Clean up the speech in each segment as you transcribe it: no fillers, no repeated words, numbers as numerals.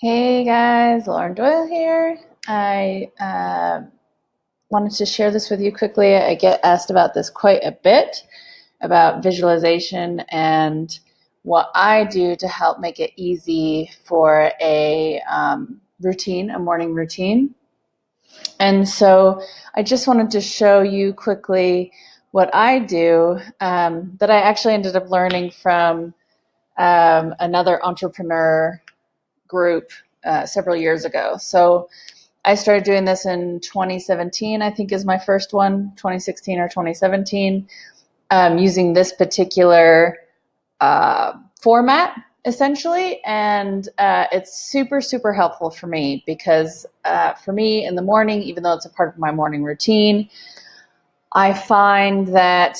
Hey guys, Lauren Doyle here. I wanted to share this with you quickly. I get asked about this quite a bit about visualization and what I do to help make it easy for a routine, a morning routine. And so I just wanted to show you quickly what I do that I actually ended up learning from another entrepreneur group several years ago. So I started doing this in 2017, I think is my first one, 2016 or 2017, using this particular format essentially. And it's super, super helpful for me because for me in the morning, even though it's a part of my morning routine, I find that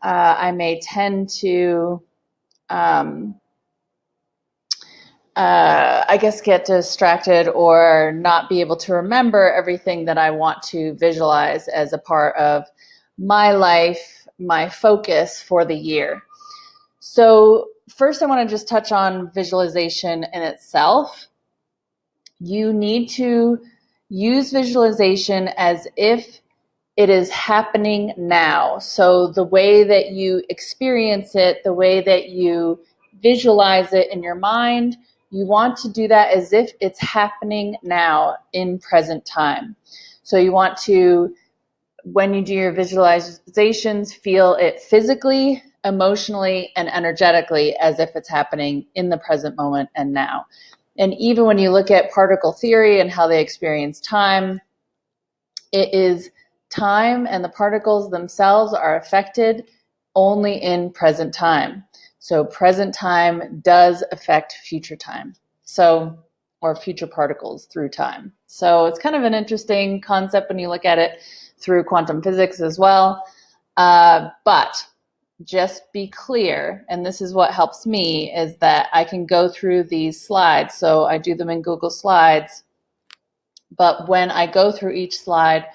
I may tend to I guess, get distracted or not be able to remember everything that I want to visualize as a part of my life, my focus for the year. So, first, I want to just touch on visualization in itself. You need to use visualization as if it is happening now. So, the way that you experience it, the way that you visualize it in your mind, you want to do that as if it's happening now in present time. So you want to, when you do your visualizations, feel it physically, emotionally, and energetically as if it's happening in the present moment and now. And even when you look at particle theory and how they experience time, it is time and the particles themselves are affected only in present time. So present time does affect future time. So, or future particles through time. So it's kind of an interesting concept when you look at it through quantum physics as well. But just be clear, and this is what helps me, is that I can go through these slides. So I do them in Google Slides. But when I go through each slide,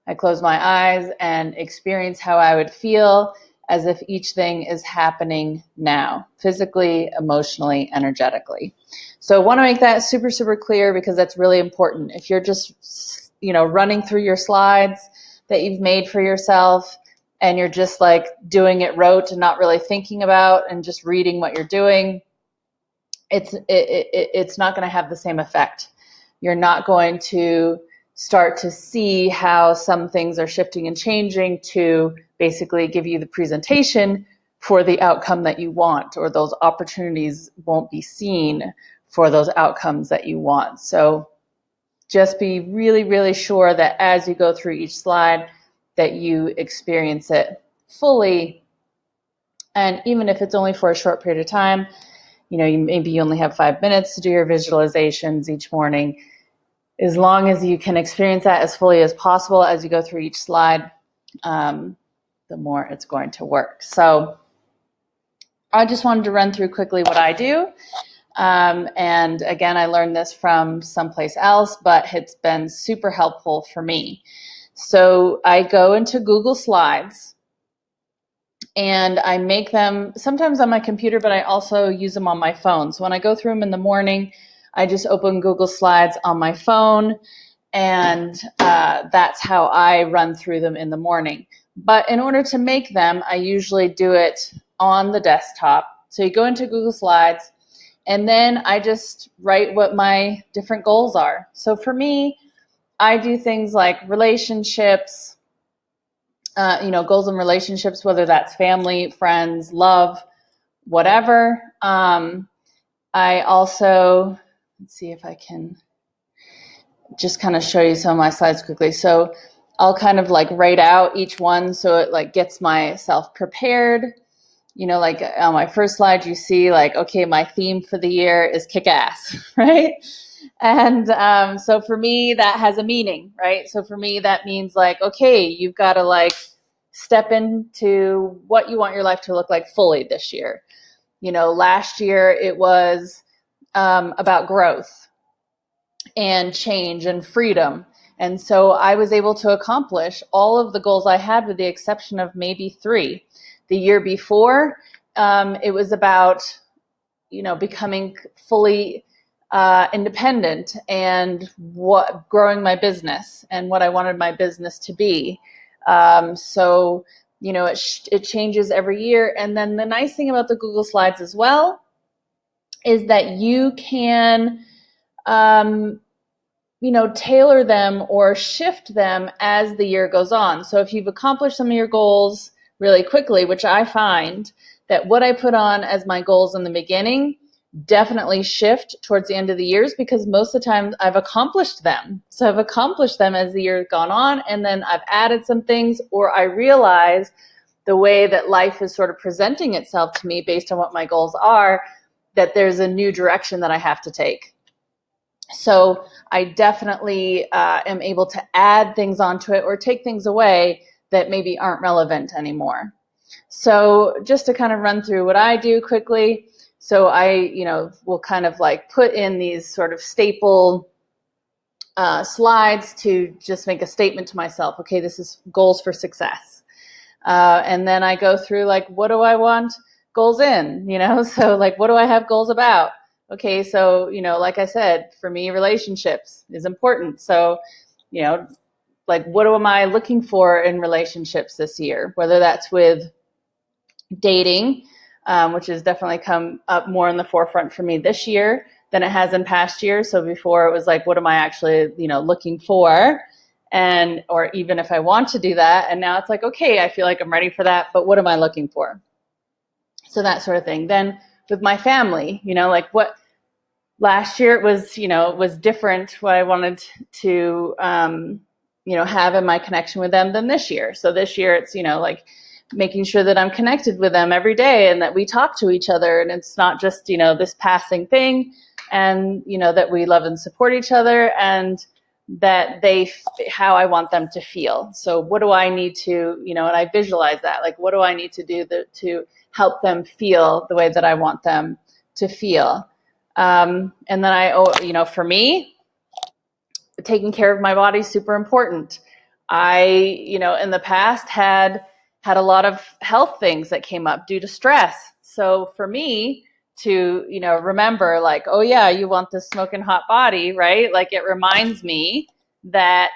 I close my eyes and experience how I would feel as if each thing is happening now, physically, emotionally, energetically. So I want to make that super, super clear because that's really important. If you're just, running through your slides that you've made for yourself and you're just like doing it rote and not really thinking about and just reading what you're doing, it's not going to have the same effect. You're not going to start to see how some things are shifting and changing to basically give you the presentation for the outcome that you want, or those opportunities won't be seen for those outcomes that you want. So just be really, really sure that as you go through each slide that you experience it fully. And even if it's only for a short period of time, maybe you only have 5 minutes to do your visualizations each morning. As long as you can experience that as fully as possible as you go through each slide, the more it's going to work. So I just wanted to run through quickly what I do. And again, I learned this from someplace else, but it's been super helpful for me. So I go into Google Slides and I make them sometimes on my computer, but I also use them on my phone. So when I go through them in the morning, I just open Google Slides on my phone, and that's how I run through them in the morning. But in order to make them, I usually do it on the desktop. So you go into Google Slides, and then I just write what my different goals are. So for me, I do things like relationships, goals and relationships, whether that's family, friends, love, whatever. I also, let's see if I can just kind of show you some of my slides quickly. So I'll kind of like write out each one so it like gets myself prepared. Like on my first slide, you see like, okay, my theme for the year is kick ass, right? And so for me, that has a meaning, right? So for me, that means like, okay, you've got to like step into what you want your life to look like fully this year. Last year it was about growth and change and freedom. And so I was able to accomplish all of the goals I had with the exception of maybe 3. The year before, it was about, becoming fully independent and what growing my business and what I wanted my business to be. So, you know, it changes every year. And then the nice thing about the Google Slides as well is that you can, you know, tailor them or shift them as the year goes on. So if you've accomplished some of your goals really quickly, which I find that what I put on as my goals in the beginning definitely shift towards the end of the years, because most of the time I've accomplished them. So I've accomplished them as the year has gone on, and then I've added some things, or I realize the way that life is sort of presenting itself to me based on what my goals are, that there's a new direction that I have to take. So I definitely am able to add things onto it or take things away that maybe aren't relevant anymore. So just to kind of run through what I do quickly. So I, you know, will kind of like put in these sort of staple slides to just make a statement to myself. Okay, this is goals for success. And then I go through like, what do I want goals in, you know? So like, what do I have goals about? Okay, so, you know, like I said, for me, relationships is important. So, you know, like, what am I looking for in relationships this year? Whether that's with dating, which has definitely come up more in the forefront for me this year than it has in past years. So before it was like, what am I actually, you know, looking for? And, or even if I want to do that. And now it's like, okay, I feel like I'm ready for that, but what am I looking for? So that sort of thing. Then with my family, you know, like what last year it was, you know, it was different what I wanted to, you know, have in my connection with them than this year. So this year it's, you know, like making sure that I'm connected with them every day and that we talk to each other, and it's not just, you know, this passing thing, and, you know, that we love and support each other, and that how I want them to feel. So what do I need to, you know, and I visualize that, like, what do I need to do to help them feel the way that I want them to feel? And then you know, for me, taking care of my body is super important. I, you know, in the past had a lot of health things that came up due to stress. So for me to, you know, remember like, oh yeah, you want this smoking hot body, right? Like it reminds me that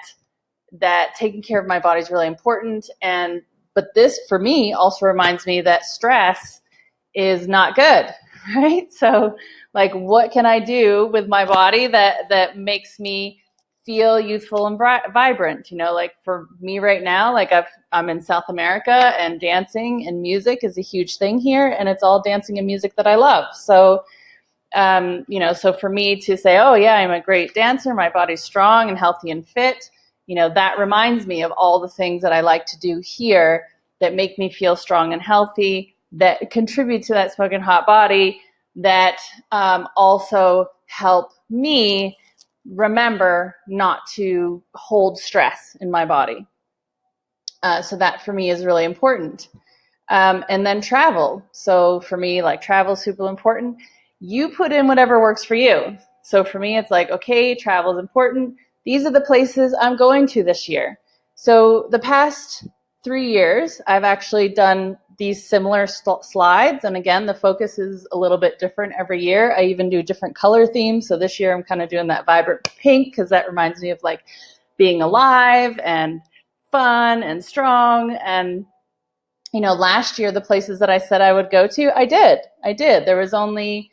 taking care of my body is really important. And, but this for me also reminds me that stress is not good, right? So like, what can I do with my body that makes me feel youthful and vibrant? You know, like for me right now, like I'm in South America, and dancing and music is a huge thing here, and it's all dancing and music that I love. So, you know, so for me to say, oh yeah, I'm a great dancer, my body's strong and healthy and fit, you know, that reminds me of all the things that I like to do here that make me feel strong and healthy, that contribute to that smoking hot body, that also help me remember not to hold stress in my body. So that for me is really important. And then travel. So for me, like travel is super important. You put in whatever works for you. So for me, it's like, okay, travel is important. These are the places I'm going to this year. So the past 3 years, I've actually done these similar slides. And again, the focus is a little bit different every year. I even do different color themes. So this year I'm kind of doing that vibrant pink because that reminds me of like being alive and fun and strong. And, you know, last year, the places that I said I would go to, I did. There was only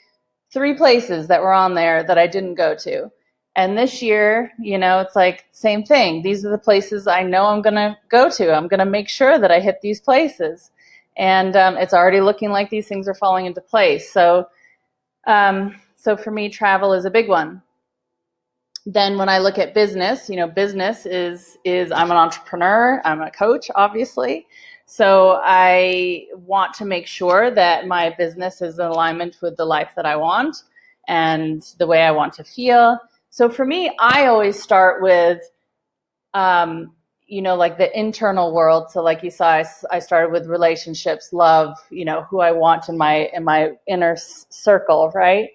3 places that were on there that I didn't go to. And this year, you know, it's like same thing. These are the places I know I'm going to go to. I'm going to make sure that I hit these places. And it's already looking like these things are falling into place. So, so for me, travel is a big one. Then when I look at business, you know, business is I'm an entrepreneur, I'm a coach, obviously. So I want to make sure that my business is in alignment with the life that I want and the way I want to feel. So for me, I always start with, you know, like the internal world. So like you saw, I started with relationships, love, you know, who I want in my inner circle, right?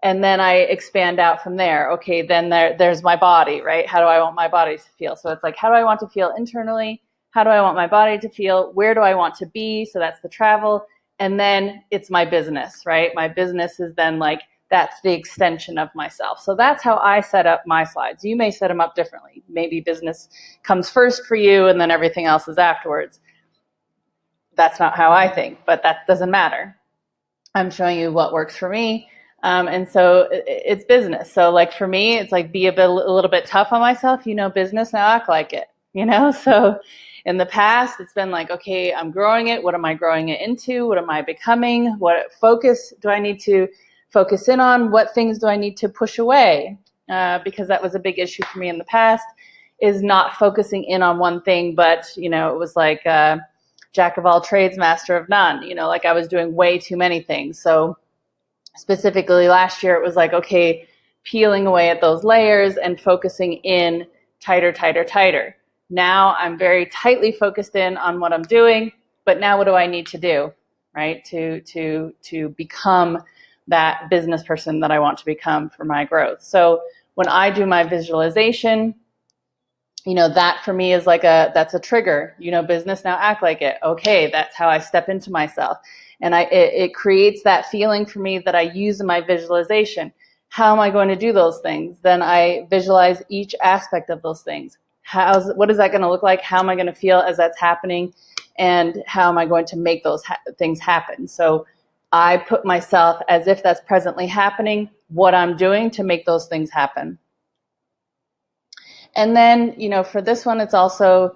And then I expand out from there. Okay, then there's my body, right? How do I want my body to feel? So it's like, how do I want to feel internally? How do I want my body to feel? Where do I want to be? So that's the travel. And then it's my business, right? My business is then like, that's the extension of myself. So that's how I set up my slides. You may set them up differently. Maybe business comes first for you and then everything else is afterwards. That's not how I think, but that doesn't matter. I'm showing you what works for me. And so it's business. So like for me, it's like be a little bit tough on myself. Business, now act like it, So in the past, it's been like, okay, I'm growing it. What am I growing it into? What am I becoming? What focus do I need to focus in on? What things do I need to push away? Because that was a big issue for me in the past, is not focusing in on one thing, but, it was like jack of all trades, master of none. Like I was doing way too many things. So specifically last year, it was like, okay, peeling away at those layers and focusing in tighter. Now I'm very tightly focused in on what I'm doing, but now what do I need to do, right? To become that business person that I want to become for my growth. So when I do my visualization, that for me is like that's a trigger, business, now act like it. Okay, that's how I step into myself. And it creates that feeling for me that I use in my visualization. How am I going to do those things? Then I visualize each aspect of those things. What is that going to look like? How am I going to feel as that's happening? And how am I going to make those things happen? So I put myself as if that's presently happening, what I'm doing to make those things happen. And then, for this one, it's also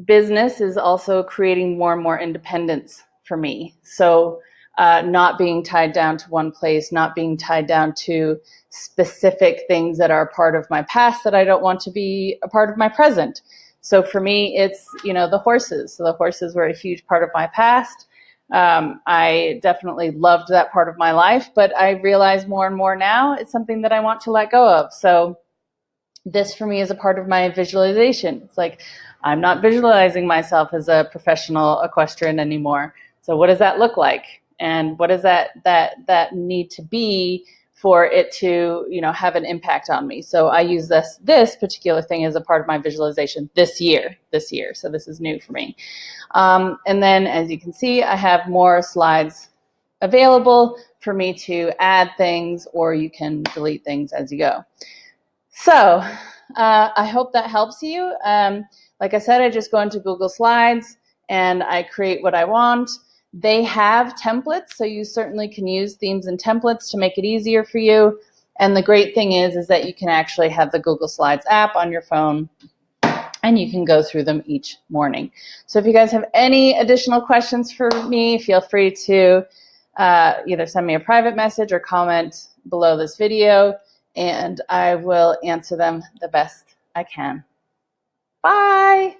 business is also creating more and more independence for me. So not being tied down to one place, not being tied down to specific things that are a part of my past that I don't want to be a part of my present. So for me, it's, the horses. So the horses were a huge part of my past. I definitely loved that part of my life, but I realize more and more now it's something that I want to let go of. So this for me is a part of my visualization. It's like, I'm not visualizing myself as a professional equestrian anymore. So what does that look like? And what does that need to be for it to, have an impact on me? So I use this particular thing as a part of my visualization this year. So this is new for me. And then as you can see, I have more slides available for me to add things, or you can delete things as you go. So I hope that helps you. Like I said, I just go into Google Slides and I create what I want. They have templates, so you certainly can use themes and templates to make it easier for you. And the great thing is that you can actually have the Google Slides app on your phone and you can go through them each morning. So if you guys have any additional questions for me, feel free to either send me a private message or comment below this video, and I will answer them the best I can. Bye.